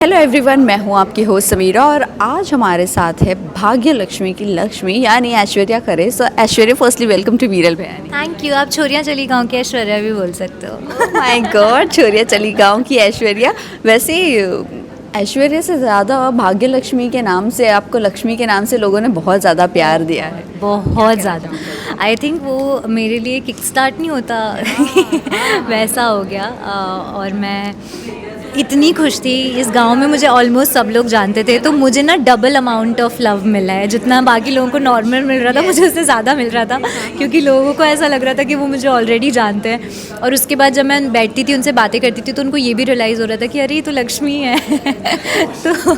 Hello everyone, मैं हूं आपकी होस्ट समीरा और आज हमारे साथ है भाग्य लक्ष्मी की लक्ष्मी यानी ऐश्वर्या खरे। सो ऐश्वर्या, फर्स्टली वेलकम टू वीरल भयानी। Thank you. आप छोरियाँ चली गाँव की ऐश्वर्या भी बोल सकते हो। माय गॉड, छोरिया चली गाँव की ऐश्वर्या। वैसे ऐश्वर्या से ज़्यादा भाग्य लक्ष्मी के नाम से, आपको लक्ष्मी के नाम से लोगों ने बहुत ज़्यादा प्यार दिया है। बहुत ज़्यादा। आई थिंक वो मेरे लिए किक स्टार्ट नहीं होता वैसा हो गया। और मैं इतनी खुश थी। इस गांव में मुझे ऑलमोस्ट सब लोग जानते थे, तो मुझे ना डबल अमाउंट ऑफ लव मिला है। जितना बाकी लोगों को नॉर्मल मिल रहा था, मुझे उससे ज़्यादा मिल रहा था, क्योंकि लोगों को ऐसा लग रहा था कि वो मुझे ऑलरेडी जानते हैं। और उसके बाद जब मैं बैठती थी, उनसे बातें करती थी, तो उनको ये भी रियलाइज़ हो रहा था कि अरे ये तो लक्ष्मी है तो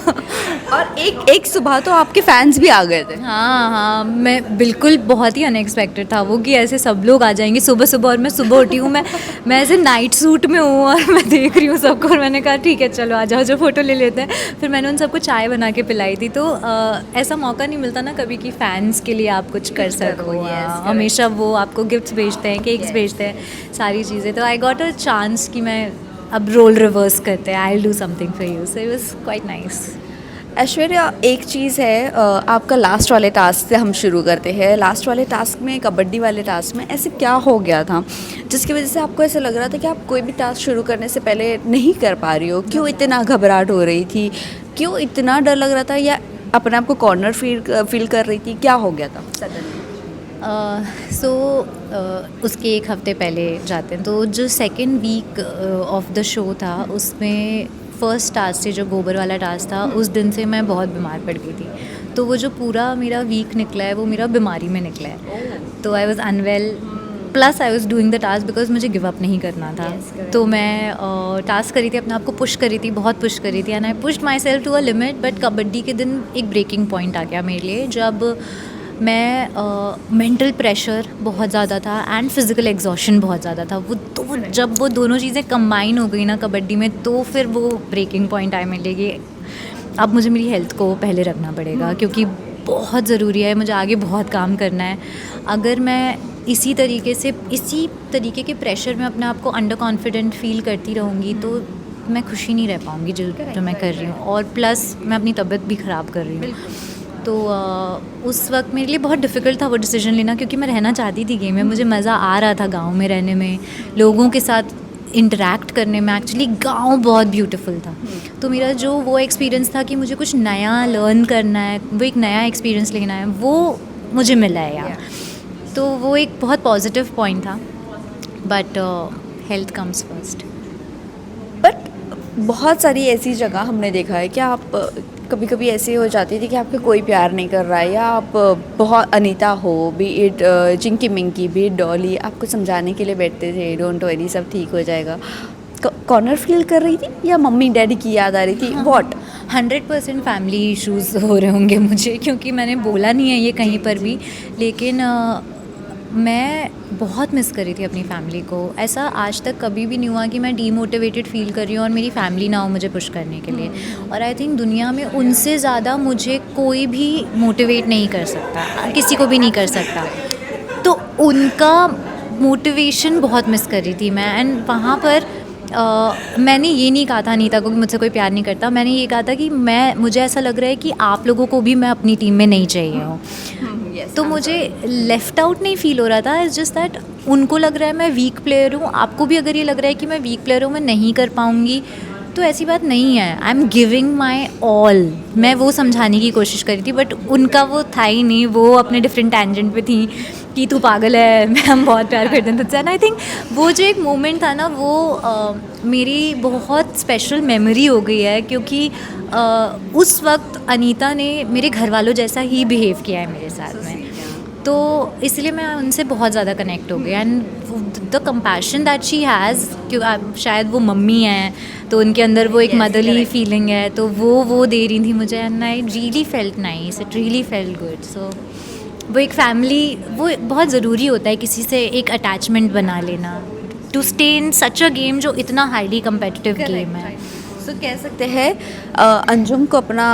और एक सुबह तो आपके फैंस भी आ गए थे। हाँ, मैं बिल्कुल बहुत ही अनएक्सपेक्टेड था वो कि ऐसे सब लोग आ जाएंगे सुबह सुबह। और मैं सुबह उठी हूँ, मैं ऐसे नाइट सूट में हूँ और मैं देख रही हूँ सबको। और मैंने कहा ठीक है चलो आ जाओ, जो फ़ोटो ले लेते हैं। फिर मैंने उन सबको चाय बना के पिलाई थी। तो ऐसा मौका नहीं मिलता ना कभी कि फ़ैन्स के लिए आप कुछ कर सको। हमेशा वो आपको गिफ्ट्स भेजते हैं, केक्स भेजते हैं, सारी चीज़ें। तो आई गॉट अ चांस कि मैं अब रोल रिवर्स करते हैं, I will do something for you. So it was quite nice. Aishwarya, एक चीज़ है, आपका लास्ट वाले टास्क से हम शुरू करते हैं। लास्ट वाले टास्क में, कबड्डी वाले टास्क में ऐसे क्या हो गया था जिसकी वजह से आपको ऐसा लग रहा था कि आप कोई भी टास्क शुरू करने से पहले नहीं कर पा रही हो? क्यों इतना घबराहट हो रही थी? क्यों इतना डर लग रहा था? या अपने आप को कॉर्नर फील कर रही थी? क्या हो गया था सडनली? उसके एक हफ़्ते पहले जाते हैं, तो जो second week of the show था, उसमें फ़र्स्ट टास्क से जो गोबर वाला टास्क था, उस दिन से मैं बहुत बीमार पड़ गई थी। तो वो जो पूरा मेरा वीक निकला है, वो मेरा बीमारी में निकला है। तो I was unwell, plus I was doing the task because मुझे गिव अप नहीं करना था। तो मैं टास्क करी थी, अपने आप को पुश करी थी, बहुत पुश करी थी। And I pushed myself to a limit. But kabaddi के दिन एक ब्रेकिंग पॉइंट आ गया मेरे लिए, जब मैं मेंटल प्रेशर बहुत ज़्यादा था एंड फिज़िकल एग्जॉशन बहुत ज़्यादा था। जब वो दोनों चीज़ें कंबाइन हो गई ना कबड्डी में, तो फिर वो ब्रेकिंग पॉइंट आया मेरे लिए। अब मुझे मेरी हेल्थ को पहले रखना पड़ेगा, क्योंकि बहुत ज़रूरी है, मुझे आगे बहुत काम करना है। अगर मैं इसी तरीके के प्रेशर में अपने आप को अंडर कॉन्फिडेंट फील करती रहूँगी, तो मैं खुशी नहीं रह पाऊँगी जो मैं कर रही हूँ। और प्लस मैं अपनी तबीयत भी ख़राब कर रही हूँ। तो उस वक्त मेरे लिए बहुत डिफ़िकल्ट था वो डिसीजन लेना, क्योंकि मैं रहना चाहती थी गेम में। मुझे मज़ा आ रहा था गांव में रहने में, लोगों के साथ इंटरेक्ट करने में। एक्चुअली गांव बहुत ब्यूटीफुल था। तो मेरा जो वो एक्सपीरियंस था कि मुझे कुछ नया लर्न करना है, वो एक नया एक्सपीरियंस लेना है, वो मुझे मिला है यार। तो वो एक बहुत पॉजिटिव पॉइंट था। But health comes first. But बहुत सारी ऐसी जगह हमने देखा है कि आप कभी कभी ऐसी हो जाती थी कि आपको कोई प्यार नहीं कर रहा है, या आप बहुत अनीता हो, B it Chinki Minki, B it Dolly, आपको समझाने के लिए बैठते थे, डोंट वरी सब ठीक हो जाएगा। कॉर्नर फील कर रही थी या मम्मी डैडी की याद आ रही थी? व्हाट? 100% फैमिली इश्यूज़ हो रहे होंगे मुझे, क्योंकि मैंने बोला नहीं है ये कहीं पर भी। लेकिन मैं बहुत मिस कर रही थी अपनी फैमिली को। ऐसा आज तक कभी भी नहीं हुआ कि मैं डीमोटिवेटेड फील कर रही हूँ और मेरी फैमिली ना हो मुझे पुश करने के लिए। और आई थिंक दुनिया में उनसे ज़्यादा मुझे कोई भी मोटिवेट नहीं कर सकता, किसी को भी नहीं कर सकता। तो उनका मोटिवेशन बहुत मिस कर रही थी मैं। एंड वहाँ पर मैंने ये नहीं कहा था अनीता को कि मुझसे कोई प्यार नहीं करता। मैंने ये कहा था कि मुझे ऐसा लग रहा है कि आप लोगों को भी मैं अपनी टीम में नहीं चाहिए हूँ। तो मुझे लेफ़्ट आउट नहीं फील हो रहा था। इट्स जस्ट दैट उनको लग रहा है मैं वीक प्लेयर हूँ, आपको भी अगर ये लग रहा है कि मैं वीक प्लेयर हूँ, मैं नहीं कर पाऊँगी, तो ऐसी बात नहीं है। I am giving my all. मैं वो समझाने की कोशिश करी थी, बट उनका वो था ही नहीं। वो अपने डिफरेंट टेंजेंट पे थी कि तू पागल है, हम बहुत प्यार करते हैं तुझसे। एंड आई थिंक वो जो एक मोमेंट था ना, वो मेरी बहुत स्पेशल मेमोरी हो गई है, क्योंकि उस वक्त अनीता ने मेरे घर वालों जैसा ही बिहेव किया है मेरे साथ में। तो इसलिए मैं उनसे बहुत ज़्यादा कनेक्ट हो गई। And the compassion that she has, क्यों शायद वो मम्मी हैं, तो उनके अंदर वो एक मदरली फीलिंग है, तो वो दे रही थी मुझे। And I really felt nice, it really felt good. So वो एक फैमिली, वो बहुत ज़रूरी होता है किसी से एक अटैचमेंट बना लेना, to stay in such a game जो इतना हाईली कम्पिटिटिव गेम है। तो कह सकते हैं अंजुम को अपना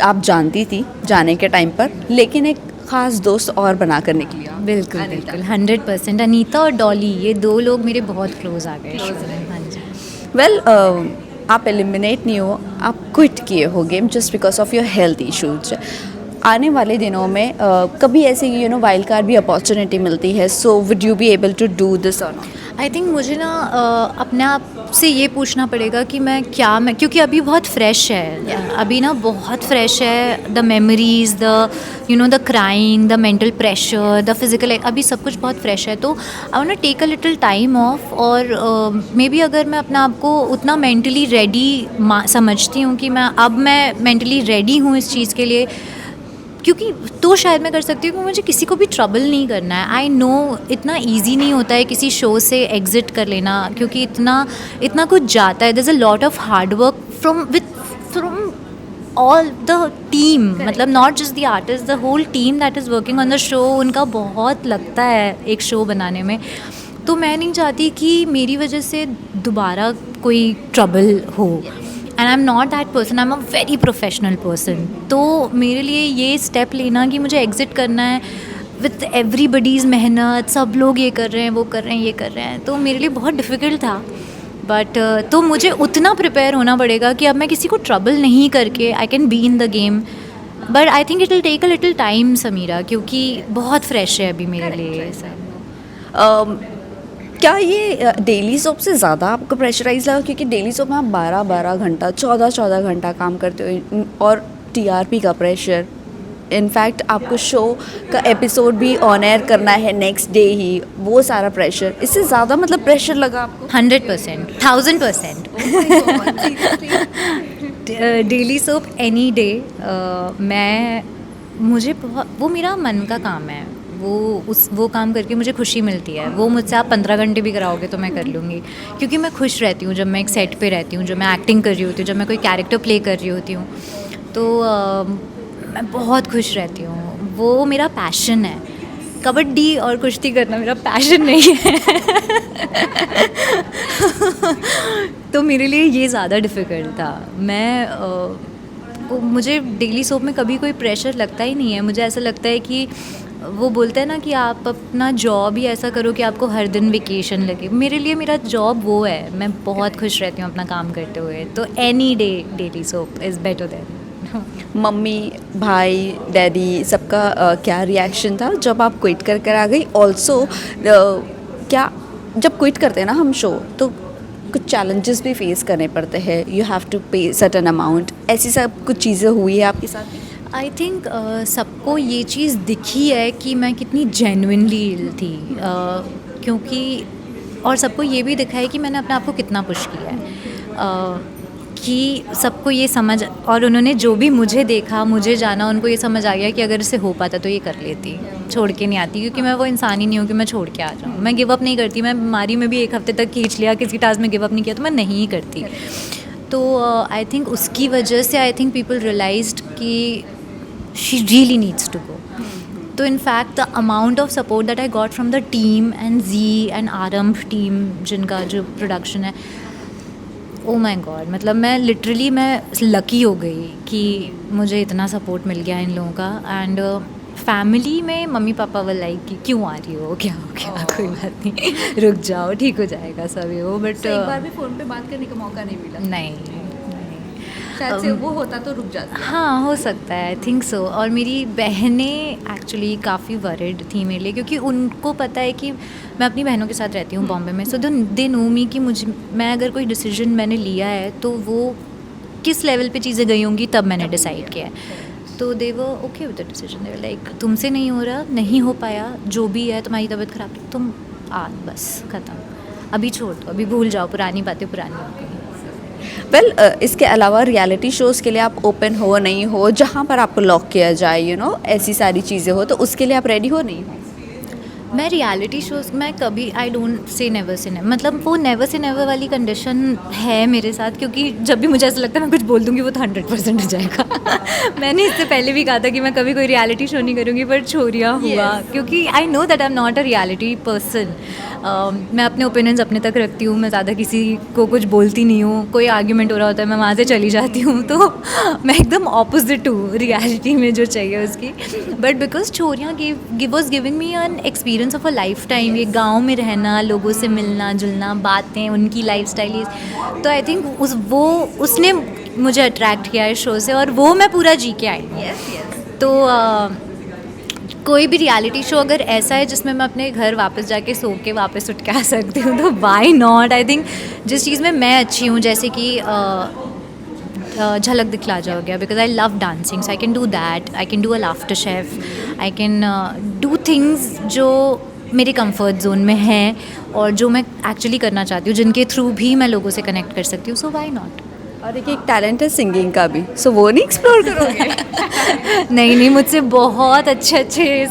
आप जानती थी जाने के टाइम पर, लेकिन एक ख़ास दोस्त और बना कर निकली। बिल्कुल बिल्कुल 100%। अनीता और डॉली, ये दो लोग मेरे बहुत क्लोज आ गए। हाँ जी। वेल, आप एलिमिनेट नहीं हो, आप क्विट किए हो game just because of your health issues. आने वाले दिनों में कभी ऐसे वाइल्ड कार्ड भी अपॉर्चुनिटी मिलती है, so would you be able to do this और नॉट? आई थिंक मुझे ना अपने आप से ये पूछना पड़ेगा कि मैं क्योंकि अभी बहुत फ्रेश है, अभी ना बहुत फ्रेश है, the memories, the crying, the mental pressure, the physical, अभी सब कुछ बहुत फ्रेश है। तो I want to take a little time off, और मे बी अगर मैं अपने आप को उतना मेंटली रेडी समझती हूँ कि मैं मेंटली रेडी हूँ इस चीज़ के लिए, क्योंकि तो शायद मैं कर सकती हूँ कि मुझे किसी को भी ट्रबल नहीं करना है। आई नो इतना इजी नहीं होता है किसी शो से एग्ज़िट कर लेना, क्योंकि इतना कुछ जाता है, there is a lot of hard work from all the team, मतलब not just the artist, the whole team that is working on the show, उनका बहुत लगता है एक शो बनाने में। तो मैं नहीं चाहती कि मेरी वजह से दोबारा कोई ट्रबल हो, and I am not that person, I am a very professional person. तो मेरे लिए ये स्टेप लेना कि मुझे एग्ज़िट करना है विथ एवरीबडीज़ मेहनत, सब लोग ये कर रहे हैं, वो कर रहे हैं, ये कर रहे हैं, तो मेरे लिए बहुत डिफ़िकल्ट था। बट तो मुझे उतना प्रिपेयर होना पड़ेगा कि अब मैं किसी को ट्रबल नहीं करके I can be in the game. But I think it will take a little time Sameera, क्योंकि बहुत फ्रेश है अभी मेरे लिए सब। क्या ये डेली सोप से ज़्यादा आपको प्रेशराइज लगा? क्योंकि डेली सोप में आप 12-12 घंटा, 14-14 घंटा काम करते हो, और टीआरपी का प्रेशर, इनफैक्ट आपको शो का एपिसोड भी ऑन एयर करना है नेक्स्ट डे ही, वो सारा प्रेशर, इससे ज़्यादा मतलब प्रेशर लगा आपको? 100%, 1000%। डेली सोप एनी डे, मुझे बहुत, वो मेरा मन का काम है, वो काम करके मुझे खुशी मिलती है। वो मुझसे आप 15 घंटे भी कराओगे तो मैं कर लूँगी, क्योंकि मैं खुश रहती हूँ जब मैं एक सेट पे रहती हूँ, जब मैं एक्टिंग कर रही होती हूँ, जब मैं कोई कैरेक्टर प्ले कर रही होती हूँ, तो मैं बहुत खुश रहती हूँ। वो मेरा पैशन है, कबड्डी और कुश्ती करना मेरा पैशन नहीं है। तो मेरे लिए ये ज़्यादा डिफ़िकल्ट था। मुझे डेली सोप में कभी कोई प्रेशर लगता ही नहीं है। मुझे ऐसा लगता है कि वो बोलते हैं ना कि आप अपना जॉब ही ऐसा करो कि आपको हर दिन वेकेशन लगे। मेरे लिए मेरा जॉब वो है, मैं बहुत खुश रहती हूँ अपना काम करते हुए। तो any day daily soap is better than. Mummy, भाई, डैडी सबका क्या रिएक्शन था जब आप क्विट कर आ गई? ऑल्सो क्या जब क्विट करते हैं ना हम शो, तो कुछ चैलेंजेस भी फेस करने पड़ते हैं, यू हैव टू पे सर्टेन अमाउंट, ऐसी सब कुछ चीज़ें हुई है आपके साथ? आई थिंक सबको ये चीज़ दिखी है कि मैं कितनी जेन्युइनली इल थी, क्योंकि और सबको ये भी दिखा है कि मैंने अपने आप को कितना पुश किया है, कि सबको ये समझ, और उन्होंने जो भी मुझे देखा, मुझे जाना, उनको ये समझ आ गया कि अगर इसे हो पाता तो ये कर लेती, छोड़ के नहीं आती, क्योंकि मैं वो इंसान ही नहीं हूँ कि मैं छोड़ के आ जाऊँ। मैं गिव अप नहीं करती, मैं बीमारी में भी 1 हफ्ते तक खींच लिया, किसी टास्क में गिव अप नहीं किया तो मैं नहीं करती। तो आई थिंक उसकी वजह से आई थिंक पीपल रियलाइज्ड कि she really needs to go. तो in fact the amount of support that I got from the team and Z and Arambh team, जिनका जो प्रोडक्शन है, oh my god, मतलब मैं लिटरली लकी हो गई कि मुझे इतना सपोर्ट मिल गया इन लोगों का। एंड फैमिली में मम्मी पापा वो लाइक कि क्यों आ रही हो, क्या हो गया, कोई बात नहीं, रुक जाओ, ठीक हो जाएगा सब ये वो। बट एक बार भी फ़ोन पे बात करने का मौका नहीं मिला? नहीं, शायद से वो होता तो रुक जाती। हाँ, हो सकता है, आई थिंक सो। और मेरी बहनें एक्चुअली काफ़ी वरिड थी मेरे लिए, क्योंकि उनको पता है कि मैं अपनी बहनों के साथ रहती हूँ बॉम्बे में, सो दे नो मी कि मैं अगर कोई डिसीजन मैंने लिया है तो वो किस लेवल पे चीज़ें गई होंगी तब मैंने डिसाइड किया है। तो दे वो okay with the decision, they like तुमसे नहीं हो रहा, नहीं हो पाया, जो भी है, तुम्हारी तबीयत ख़राब है, तुम बस ख़त्म, अभी छोड़ दो, अभी भूल जाओ, पुरानी बातें पुरानी हो गई। वेल इसके अलावा रियलिटी शोज़ के लिए आप ओपन हो नहीं हो, जहाँ पर आपको लॉक किया जाए, ऐसी सारी चीज़ें हो, तो उसके लिए आप रेडी हो नहीं हो? मैं रियलिटी शोज़ में कभी, I don't say never say never, मतलब वो नेवर से नेवर वाली कंडीशन है मेरे साथ, क्योंकि जब भी मुझे ऐसा लगता है मैं कुछ बोल दूँगी वो तो 100% हो जाएगा। मैंने इससे पहले भी कहा था कि मैं कभी कोई रियलिटी शो नहीं करूँगी, पर छोरिया हुआ, क्योंकि I know that I am not a reality person. मैं अपने ओपिनियंस अपने तक रखती हूँ, मैं ज़्यादा किसी को कुछ बोलती नहीं हूँ, कोई आर्ग्यूमेंट हो रहा होता है मैं वहाँ से चली जाती हूँ, तो मैं एकदम ऑपोजिट हूँ रियलिटी में जो चाहिए उसकी। But because Chhoriyaan was giving me an experience experience of a life time, ये गाँव में रहना, लोगों से मिलना जुलना, बातें, उनकी लाइफस्टाइल, तो आई थिंक उसने मुझे अट्रैक्ट किया इस शो से, और वो मैं पूरा जी के आई। तो कोई भी रियलिटी शो अगर ऐसा है जिसमें मैं अपने घर वापस जाके सो के वापस उठ के आ सकती हूँ, तो वाई नॉट। आई थिंक जिस चीज़ में मैं अच्छी हूँ, जैसे कि झलक दिखला जा हो गया, because I love dancing, so I can do that, I can do a laughter chef, I can do things जो मेरे कंफर्ट जोन में हैं और जो मैं एक्चुअली करना चाहती हूँ, जिनके थ्रू भी मैं लोगों से कनेक्ट कर सकती हूँ, सो वाई नॉट। और एक टैलेंट है सिंगिंग का भी, सो वो नहीं एक्सप्लोर करोगे? नहीं, मुझसे बहुत अच्छे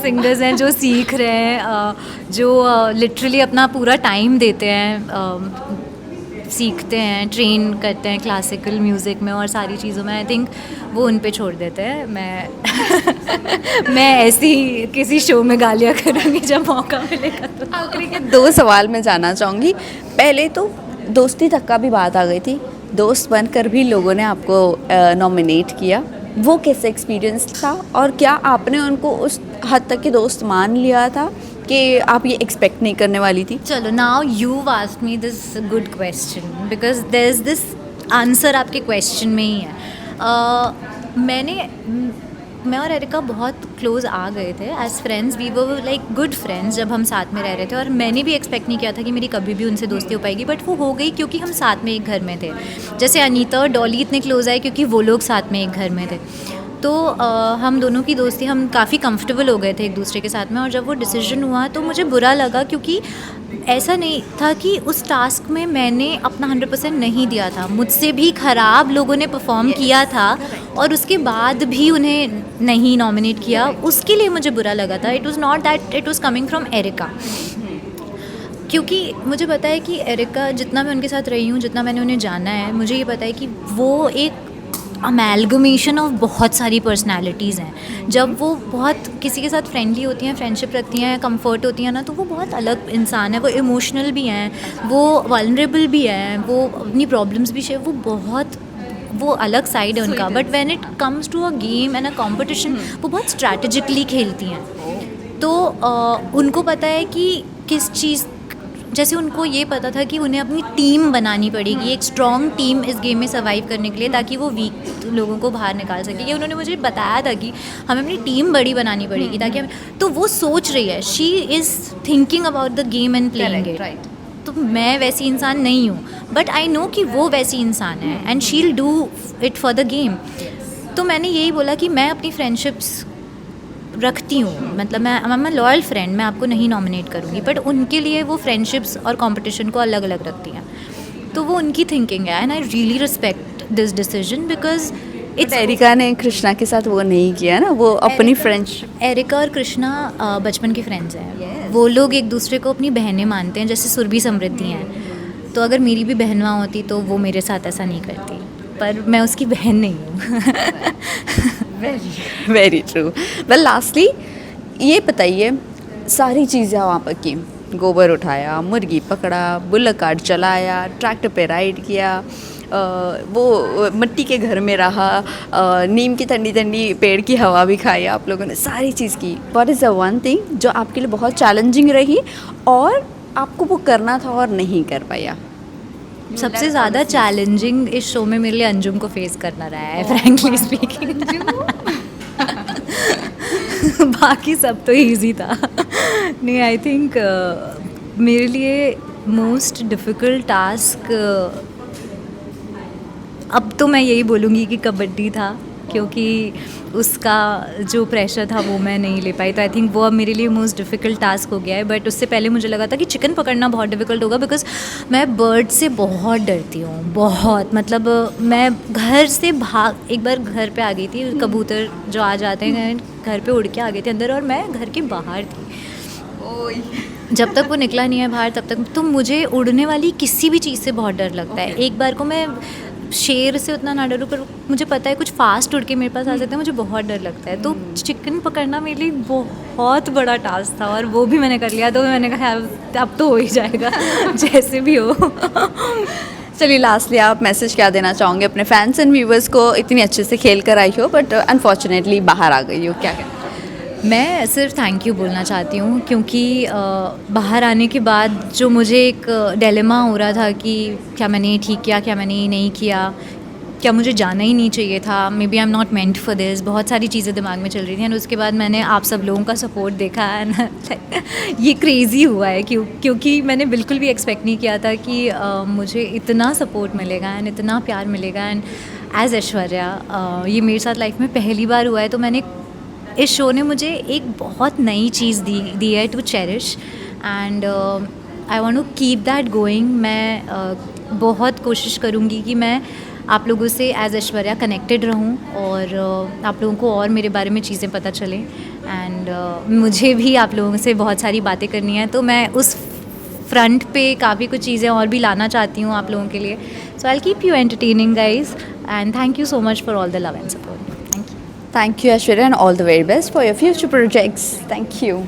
सिंगर्स हैं जो सीख रहे हैं, जो लिटरली अपना पूरा टाइम देते हैं, सीखते हैं, ट्रेन करते हैं क्लासिकल म्यूज़िक में और सारी चीज़ों में। आई थिंक वो उन पे छोड़ देते हैं। मैं ऐसी किसी शो में गालियाँ करूँगी जब मौका मिलेगा। तो आखिरी के 2 सवाल मैं जानना चाहूँगी। पहले तो दोस्ती तक का भी बात आ गई थी, दोस्त बनकर भी लोगों ने आपको नॉमिनेट किया, वो कैसे एक्सपीरियंस था? और क्या आपने उनको उस हद तक के दोस्त मान लिया था कि आप ये एक्सपेक्ट नहीं करने वाली थी? चलो, now you asked me this good question, because there is this answer आपके क्वेश्चन में ही है। मैं और एरिका बहुत क्लोज आ गए थे as friends, we were like good friends जब हम साथ में रह रहे थे, और मैंने भी एक्सपेक्ट नहीं किया था कि मेरी कभी भी उनसे दोस्ती हो पाएगी, बट वो हो गई क्योंकि हम साथ में एक घर में थे। जैसे अनीता और डॉली इतने क्लोज आए क्योंकि वो लोग साथ में एक घर में थे, तो हम दोनों की दोस्ती, हम काफ़ी कंफर्टेबल हो गए थे एक दूसरे के साथ में। और जब वो डिसीजन हुआ तो मुझे बुरा लगा, क्योंकि ऐसा नहीं था कि उस टास्क में मैंने अपना 100% नहीं दिया था, मुझसे भी ख़राब लोगों ने परफॉर्म किया था और उसके बाद भी उन्हें नहीं नॉमिनेट किया, उसके लिए मुझे बुरा लगा था। It was not that it was coming from Erica, क्योंकि मुझे पता है कि एरिका, जितना मैं उनके साथ रही हूँ, जितना मैंने उन्हें जाना है, मुझे ये पता है कि वो एक अमेलगमेशन ऑफ बहुत सारी पर्सनालिटीज़ हैं। जब वो बहुत किसी के साथ फ्रेंडली होती हैं, फ्रेंडशिप रखती हैं, कंफर्ट होती हैं ना, तो वो बहुत अलग इंसान है। वो इमोशनल भी हैं, वो वल्नरेबल भी हैं, वो अपनी प्रॉब्लम्स भी शेयर, वो अलग साइड है उनका। But when it comes to a game and a competition, वो बहुत स्ट्रैटेजिकली खेलती हैं। तो उनको पता है कि किस चीज़, जैसे उनको ये पता था कि उन्हें अपनी टीम बनानी पड़ेगी, एक स्ट्रॉन्ग टीम इस गेम में सर्वाइव करने के लिए, ताकि वो वीक लोगों को बाहर निकाल सके। ये उन्होंने मुझे बताया था कि हमें अपनी टीम बड़ी बनानी पड़ेगी ताकि हम, तो वो सोच रही है, she is thinking about the game and playing it. तो मैं वैसी इंसान नहीं हूँ, बट आई नो कि वो वैसी इंसान है and she will do it for the game. तो मैंने यही बोला कि मैं अपनी फ्रेंडशिप्स रखती हूँ, मतलब मैं लॉयल फ्रेंड, मैं आपको नहीं नॉमिनेट करूँगी, बट उनके लिए वो फ्रेंडशिप्स और कंपटीशन को अलग अलग रखती हैं। तो वो उनकी थिंकिंग है and I really respect this decision, because it's Erica ने कृष्णा के साथ वो नहीं किया ना, वो अपनी फ्रेंडशिप। एरिका और कृष्णा बचपन के फ्रेंड्स हैं। वो लोग एक दूसरे को अपनी बहनें मानते हैं, जैसे सुरभि समृद्धि हैं। तो अगर मेरी भी बहन वहाँ होती तो वो मेरे साथ ऐसा नहीं करती, पर मैं उसकी बहन नहीं हूँ। Very true. वेल, लास्टली ये बताइए, सारी चीज़ें वहाँ पर की, गोबर उठाया, मुर्गी पकड़ा, बुल्लक कार्ट चलाया, ट्रैक्टर पे राइड किया, वो मिट्टी के घर में रहा, नीम की ठंडी ठंडी पेड़ की हवा भी खाई, आप लोगों ने सारी चीज़ की। What is the one thing जो आपके लिए बहुत चैलेंजिंग रही और आपको वो करना था और नहीं कर पाया? सबसे ज़्यादा चैलेंजिंग इस शो में मेरे लिए अंजुम को फेस करना रहा है, फ्रैंकली स्पीकिंग। बाकी सब तो इजी था। नहीं, आई थिंक मेरे लिए मोस्ट डिफ़िकल्ट टास्क, अब तो मैं यही बोलूँगी कि कबड्डी था, क्योंकि उसका जो प्रेशर था वो मैं नहीं ले पाई। तो आई थिंक वो अब मेरे लिए मोस्ट डिफ़िकल्ट टास्क हो गया है। बट उससे पहले मुझे लगा था कि चिकन पकड़ना बहुत डिफ़िकल्ट होगा, बिकॉज मैं बर्ड से बहुत डरती हूँ, बहुत। मतलब मैं घर से एक बार घर पे आ गई थी, कबूतर जो आ जाते हैं घर पे उड़ के आ गए थे अंदर, और मैं घर के बाहर थी। जब तक वो निकला नहीं है बाहर तब तक। तो मुझे उड़ने वाली किसी भी चीज़ से बहुत डर लगता है। एक बार को मैं शेर से उतना ना डरूँ, पर मुझे पता है कुछ फास्ट उड़ के मेरे पास आ सकता है, मुझे बहुत डर लगता है। तो चिकन पकड़ना मेरे लिए बहुत बड़ा टास्क था, और वो भी मैंने कर लिया। तो मैंने कहा अब तो हो ही जाएगा जैसे भी हो। चलिए, लास्टली आप मैसेज क्या देना चाहोगे अपने फैंस एंड व्यूवर्स को? इतनी अच्छे से खेल कर आई हो बट अनफॉर्चुनेटली बाहर आ गई हो, क्या कहना? मैं सिर्फ थैंक यू बोलना चाहती हूँ क्योंकि बाहर आने के बाद जो मुझे एक डिलेमा हो रहा था कि क्या मैंने ठीक किया, क्या मैंने नहीं किया, क्या मुझे जाना ही नहीं चाहिए था, maybe I am not meant for this, बहुत सारी चीज़ें दिमाग में चल रही थी। एंड उसके बाद मैंने आप सब लोगों का सपोर्ट देखा एंड ये क्रेज़ी हुआ है क्योंकि मैंने बिल्कुल भी एक्सपेक्ट नहीं किया था कि मुझे इतना सपोर्ट मिलेगा एंड इतना प्यार मिलेगा। एंड एज ऐश्वर्या ये मेरे साथ लाइफ में पहली बार हुआ है, तो मैंने इस शो ने मुझे एक बहुत नई चीज़ दी है to cherish and I want to keep that going. मैं बहुत कोशिश करूँगी कि मैं आप लोगों से एज ऐश्वर्या कनेक्टेड रहूँ और आप लोगों को और मेरे बारे में चीज़ें पता चलें। एंड मुझे भी आप लोगों से बहुत सारी बातें करनी है, तो मैं उस फ्रंट पे काफ़ी कुछ चीज़ें और भी लाना चाहती हूँ आप लोगों के लिए। So I keep you entertaining guys and thank you so much for all the love and support. Thank you. Thank you, Ashwarya, and all the very best for your future projects. Thank you.